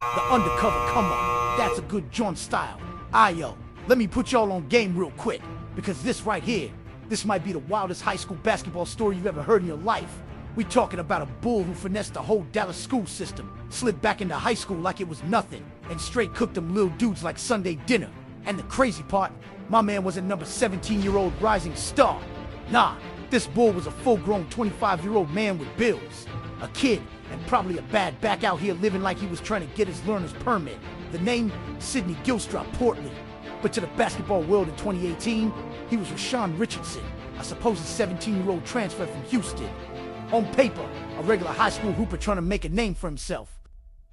The undercover come up. That's a good Jawn style. Yo, let me put y'all on game real quick, because this right here, this might be the wildest high school basketball story you've ever heard in your life. We talking about a bull who finessed the whole Dallas school system, slid back into high school like it was nothing, and straight cooked them little dudes like Sunday dinner. And the crazy part, my man was a number 17-year-old rising star. Nah, this bull was a full-grown 25-year-old man with bills. A kid, and probably a bad back out here living like he was trying to get his learner's permit. The name, Sydney Gilstrap Portley. But to the basketball world in 2018, he was Rashawn Richardson, a supposed 17-year-old transfer from Houston. On paper, a regular high school hooper trying to make a name for himself.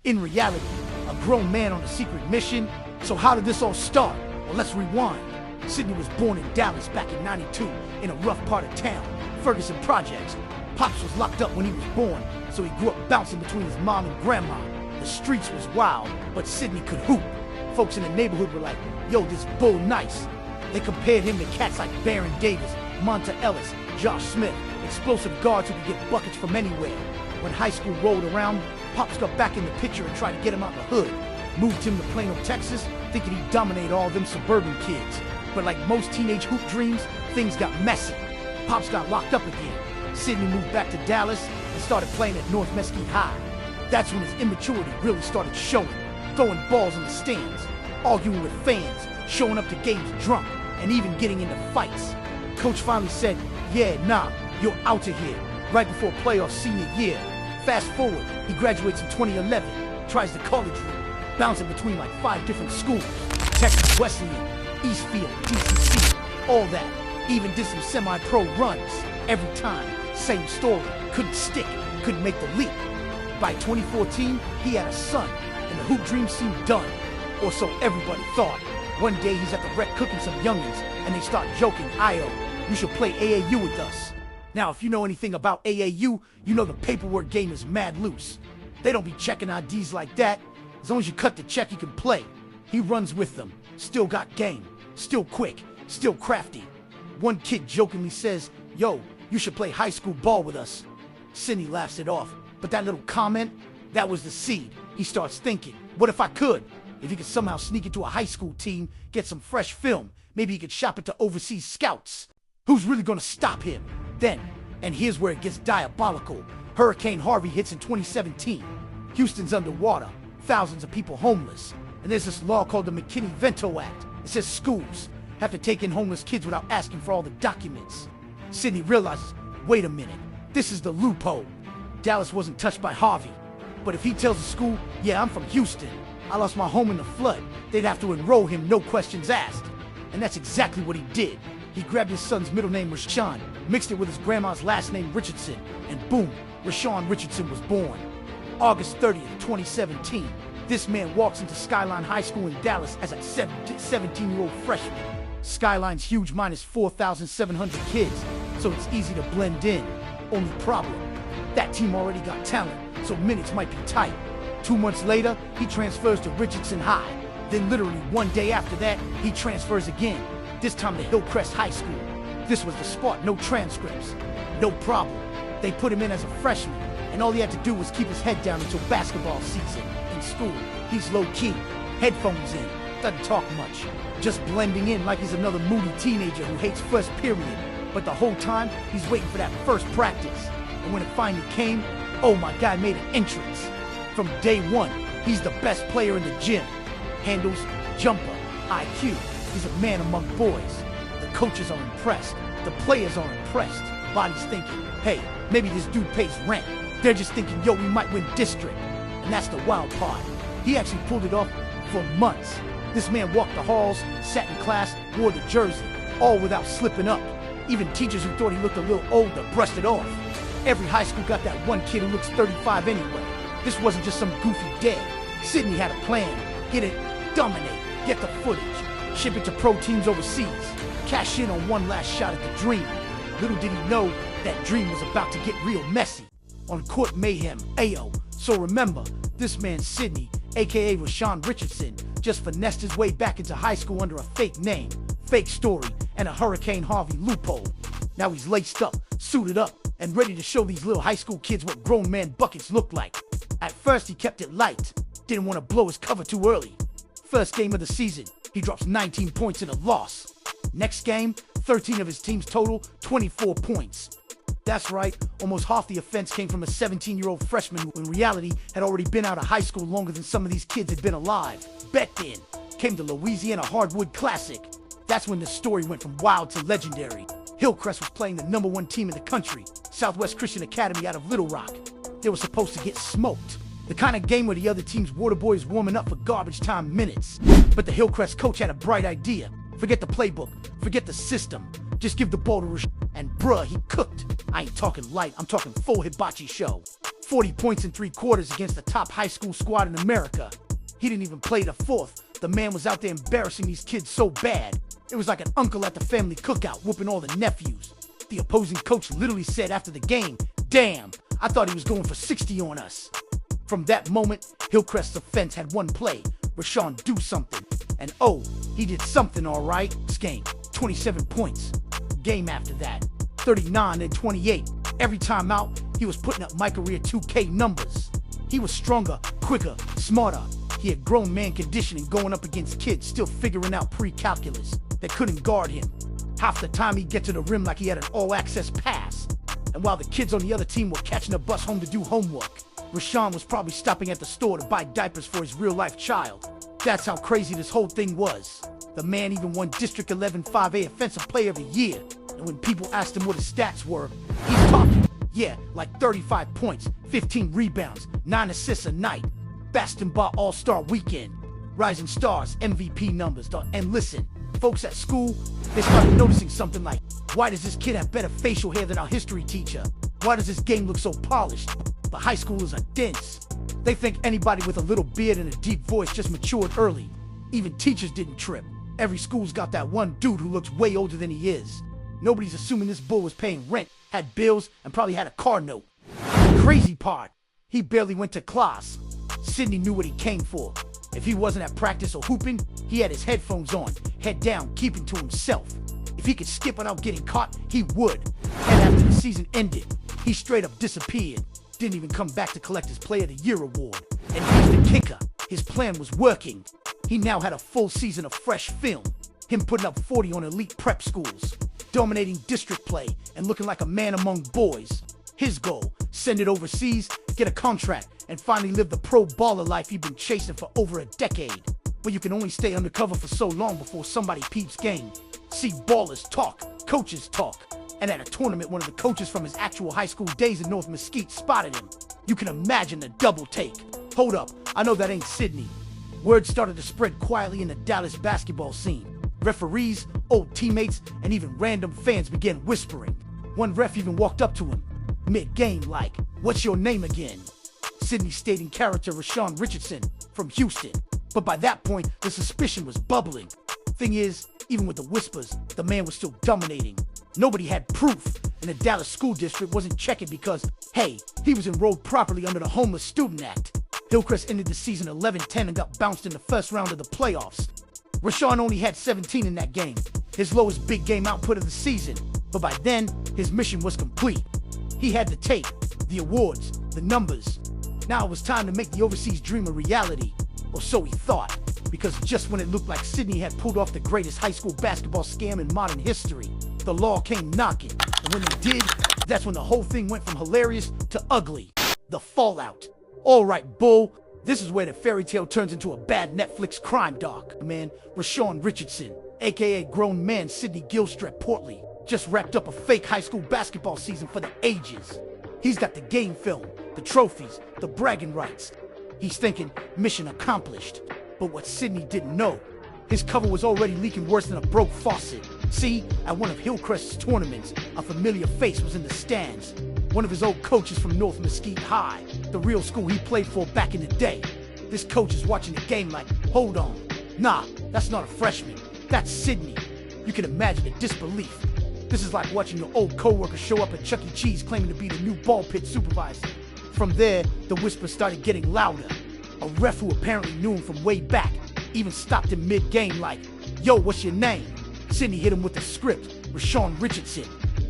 In reality, a grown man on a secret mission. So how did this all start? Well, let's rewind. Sydney was born in Dallas back in '92 in a rough part of town, Ferguson Projects. Pops was locked up when he was born, so he grew up bouncing between his mom and grandma. The streets was wild, but Sydney could hoop. Folks in the neighborhood were like, yo, this bull nice. They compared him to cats like Baron Davis, Monta Ellis, Josh Smith, explosive guards who could get buckets from anywhere. When high school rolled around, Pops got back in the picture and tried to get him out the hood. Moved him to Plano, Texas, thinking he'd dominate all them suburban kids. But like most teenage hoop dreams, things got messy. Pops got locked up again. Sydney moved back to Dallas and started playing at North Mesquite High. That's when his immaturity really started showing, throwing balls in the stands, arguing with fans, showing up to games drunk, and even getting into fights. Coach finally said, yeah, nah, you're out of here, right before playoff senior year. Fast forward, he graduates in 2011, tries the college route, bouncing between like 5 different schools, Texas Wesleyan, Eastfield, DCC, all that. Even did some semi-pro runs. Every time, same story, couldn't stick, couldn't make the leap. By 2014, he had a son, and the hoop dream seemed done. Or so everybody thought. One day he's at the rec cooking some youngins, and they start joking, Io, you should play AAU with us. Now, if you know anything about AAU, you know the paperwork game is mad loose. They don't be checking IDs like that. As long as you cut the check, you can play. He runs with them, still got game, still quick, still crafty. One kid jokingly says, yo, you should play high school ball with us. Sydney laughs it off, but that little comment, that was the seed. He starts thinking, what if I could? If he could somehow sneak into a high school team, get some fresh film, maybe he could shop it to overseas scouts. Who's really gonna stop him? Then, and here's where it gets diabolical, Hurricane Harvey hits in 2017. Houston's underwater, thousands of people homeless, and there's this law called the McKinney-Vento Act. It says schools have to take in homeless kids without asking for all the documents. Sydney realizes, wait a minute, this is the loophole. Dallas wasn't touched by Harvey, but if he tells the school, yeah, I'm from Houston, I lost my home in the flood, they'd have to enroll him, no questions asked. And that's exactly what he did. He grabbed his son's middle name, Rashawn, mixed it with his grandma's last name, Richardson, and boom, Rashawn Richardson was born. August 30th, 2017, this man walks into Skyline High School in Dallas as a 17-year-old freshman. Skyline's huge, minus 4,700 kids, so it's easy to blend in. Only problem, that team already got talent, so minutes might be tight. 2 months later, he transfers to Richardson High. Then literally one day after that, he transfers again, this time to Hillcrest High School. This was the spot, no transcripts. No problem. They put him in as a freshman, and all he had to do was keep his head down until basketball season. In school, he's low-key, headphones in, doesn't talk much, just blending in like he's another moody teenager who hates first period. But the whole time, he's waiting for that first practice. And when it finally came, oh, my guy made an entrance. From day one, he's the best player in the gym. Handles, jumper, IQ. He's a man among boys. The coaches are impressed. The players are impressed. Body's thinking, hey, maybe this dude pays rent. They're just thinking, yo, we might win district. And that's the wild part. He actually pulled it off for months. This man walked the halls, sat in class, wore the jersey, all without slipping up. Even teachers who thought he looked a little older brushed it off. Every high school got that one kid who looks 35 anyway. This wasn't just some goofy dad. Sydney had a plan. Get it, dominate, get the footage, ship it to pro teams overseas, cash in on one last shot at the dream. Little did he know that dream was about to get real messy. On court mayhem, ayo. So remember, this man Sydney, aka Rashawn Richardson, just finessed his way back into high school under a fake name, fake story, and a Hurricane Harvey loophole. Now he's laced up, suited up, and ready to show these little high school kids what grown man buckets look like. At first he kept it light, Didn't want to blow his cover too early. First game of the season, he drops 19 points in a loss. Next game, 13 of his team's total, 24 points. That's right, almost half the offense came from a 17-year-old freshman who in reality had already been out of high school longer than some of these kids had been alive. Bet then came the Louisiana Hardwood Classic. That's when the story went from wild to legendary. Hillcrest was playing the #1 team in the country, Southwest Christian Academy out of Little Rock. They were supposed to get smoked. The kind of game where the other team's water boys warming up for garbage time minutes. But the Hillcrest coach had a bright idea. Forget the playbook, forget the system. Just give the ball to Rashawn. And bruh, he cooked. I ain't talking light, I'm talking full hibachi show. 40 points in 3 quarters against the top high school squad in America. He didn't even play the fourth. The man was out there embarrassing these kids so bad. It was like an uncle at the family cookout whooping all the nephews. The opposing coach literally said after the game, "Damn, I thought he was going for 60 on us." From that moment, Hillcrest's offense had one play, Rashawn do something. And oh, he did something all right. This game, 27 points. Game after that, 39 and 28. Every time out, he was putting up my career 2K numbers. He was stronger, quicker, smarter. He had grown man conditioning going up against kids still figuring out pre-calculus that couldn't guard him. Half the time he'd get to the rim like he had an all-access pass. And while the kids on the other team were catching a bus home to do homework, Rashawn was probably stopping at the store to buy diapers for his real-life child. That's how crazy this whole thing was. The man even won District 11 5A Offensive Player of the Year. And when people asked him what his stats were, he's talking. Yeah, like 35 points, 15 rebounds, 9 assists a night. Basketball All-Star Weekend. Rising Stars, MVP numbers. And listen, folks at school, they started noticing something like, why does this kid have better facial hair than our history teacher? Why does this game look so polished? The high schoolers are dense. They think anybody with a little beard and a deep voice just matured early. Even teachers didn't trip. Every school's got that one dude who looks way older than he is. Nobody's assuming this bull was paying rent, had bills, and probably had a car note. The crazy part, he barely went to class. Sydney knew what he came for. If he wasn't at practice or hooping, he had his headphones on, head down, keeping to himself. If he could skip without getting caught, he would. And after the season ended, he straight up disappeared. Didn't even come back to collect his Player of the Year award. And here's the kicker. His plan was working. He now had a full season of fresh film. Him putting up 40 on elite prep schools, dominating district play, and looking like a man among boys. His goal, send it overseas, get a contract, and finally live the pro baller life he'd been chasing for over a decade. But you can only stay undercover for so long before somebody peeps game. See ballers talk, coaches talk. And at a tournament, one of the coaches from his actual high school days in North Mesquite spotted him. You can imagine the double take. Hold up, I know that ain't Sydney. Word started to spread quietly in the Dallas basketball scene. Referees, old teammates, and even random fans began whispering. One ref even walked up to him, mid-game like, "What's your name again?" Sydney stayed in character Rashawn Richardson from Houston. But by that point, the suspicion was bubbling. Thing is, even with the whispers, the man was still dominating. Nobody had proof, and the Dallas School District wasn't checking because, hey, he was enrolled properly under the Homeless Student Act. Hillcrest ended the season 11-10 and got bounced in the first round of the playoffs. Rashawn only had 17 in that game, his lowest big game output of the season, but by then, his mission was complete. He had the tape, the awards, the numbers. Now it was time to make the overseas dream a reality, or so he thought, because just when it looked like Sydney had pulled off the greatest high school basketball scam in modern history, the law came knocking, and when they did, that's when the whole thing went from hilarious to ugly. The fallout. All right, bull, this is where the fairy tale turns into a bad Netflix crime doc. Man, Rashawn Richardson, aka grown man Sydney Gilstrap Portley, just wrapped up a fake high school basketball season for the ages. He's got the game film, the trophies, the bragging rights. He's thinking, mission accomplished. But what Sydney didn't know, his cover was already leaking worse than a broke faucet. See, at one of Hillcrest's tournaments, a familiar face was in the stands. One of his old coaches from North Mesquite High, the real school he played for back in the day. This coach is watching the game like, hold on. Nah, that's not a freshman. That's Sydney. You can imagine the disbelief. This is like watching your old coworker show up at Chuck E. Cheese claiming to be the new ball pit supervisor. From there, the whispers started getting louder. A ref who apparently knew him from way back even stopped him mid-game like, "Yo, what's your name?" Sydney hit him with the script, Rashawn Richardson.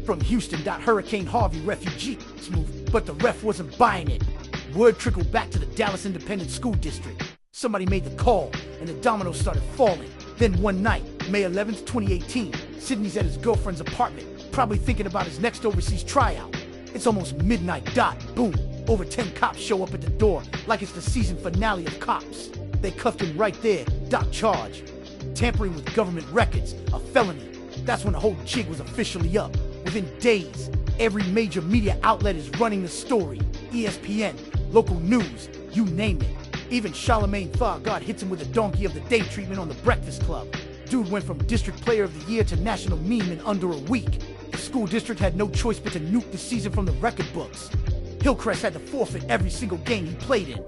From Houston, Hurricane Harvey refugee. Smooth, but the ref wasn't buying it. Word trickled back to the Dallas Independent School District. Somebody made the call, and the dominoes started falling. Then one night, May 11th, 2018, Sydney's at his girlfriend's apartment, probably thinking about his next overseas tryout. It's almost midnight dot, boom. Over 10 cops show up at the door like it's the season finale of Cops. They cuffed him right there, dot charge. Tampering with government records, a felony. That's when the whole jig was officially up. Within days, every major media outlet is running the story. ESPN, local news, you name it. Even Charlemagne Thorgard hits him with a donkey of the day treatment on the Breakfast Club. Dude went from District Player of the Year to national meme in under a week. The school district had no choice but to nuke the season from the record books. Hillcrest had to forfeit every single game he played in.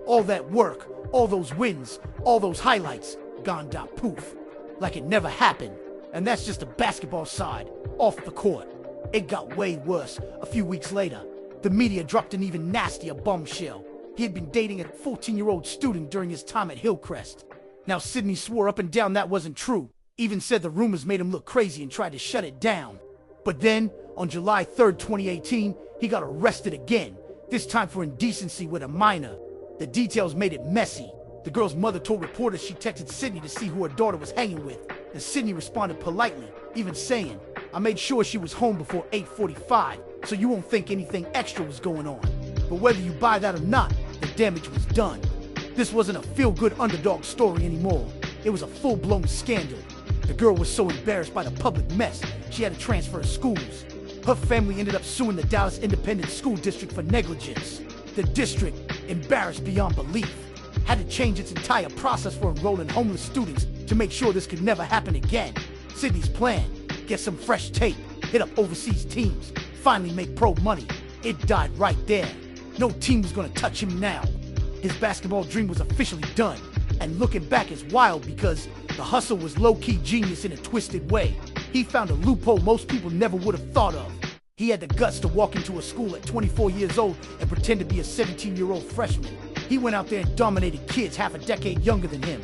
All that work, all those wins, all those highlights, gone dot poof. Like it never happened. And that's just the basketball side, off the court. It got way worse. A few weeks later, the media dropped an even nastier bombshell. He had been dating a 14-year-old student during his time at Hillcrest. Now Sydney swore up and down that wasn't true, even said the rumors made him look crazy and tried to shut it down. But then, on July 3rd, 2018, he got arrested again, this time for indecency with a minor. The details made it messy. The girl's mother told reporters she texted Sydney to see who her daughter was hanging with, and Sydney responded politely, even saying, "I made sure she was home before 8:45, so you won't think anything extra was going on." But whether you buy that or not, the damage was done. This wasn't a feel-good underdog story anymore. It was a full-blown scandal. The girl was so embarrassed by the public mess, she had to transfer schools. Her family ended up suing the Dallas Independent School District for negligence. The district, embarrassed beyond belief, had to change its entire process for enrolling homeless students to make sure this could never happen again. Sydney's plan, get some fresh tape, hit up overseas teams, finally make pro money. It died right there. No team was gonna touch him now. His basketball dream was officially done. And looking back is wild because the hustle was low-key genius in a twisted way. He found a loophole most people never would have thought of. He had the guts to walk into a school at 24 years old and pretend to be a 17-year-old freshman. He went out there and dominated kids half a decade younger than him.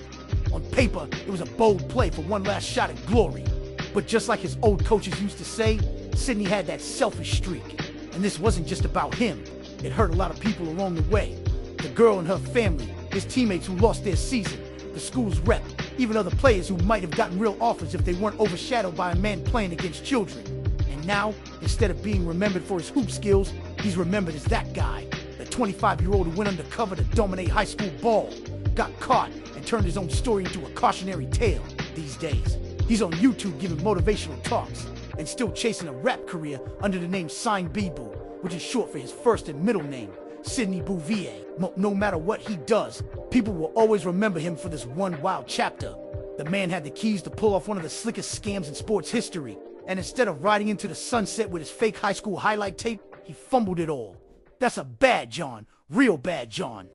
On paper, it was a bold play for one last shot at glory. But just like his old coaches used to say, Sydney had that selfish streak. And this wasn't just about him. It hurt a lot of people along the way. The girl and her family, his teammates who lost their season, the school's rep, even other players who might have gotten real offers if they weren't overshadowed by a man playing against children. And now, instead of being remembered for his hoop skills, he's remembered as that guy, the 25-year-old who went undercover to dominate high school ball, got caught, and turned his own story into a cautionary tale. These days, he's on YouTube giving motivational talks, and still chasing a rap career under the name Sign Bibu, which is short for his first and middle name, Sydney Bouvier. No matter what he does, people will always remember him for this one wild chapter. The man had the keys to pull off one of the slickest scams in sports history, and instead of riding into the sunset with his fake high school highlight tape, he fumbled it all. That's a bad Jawn, real bad Jawn.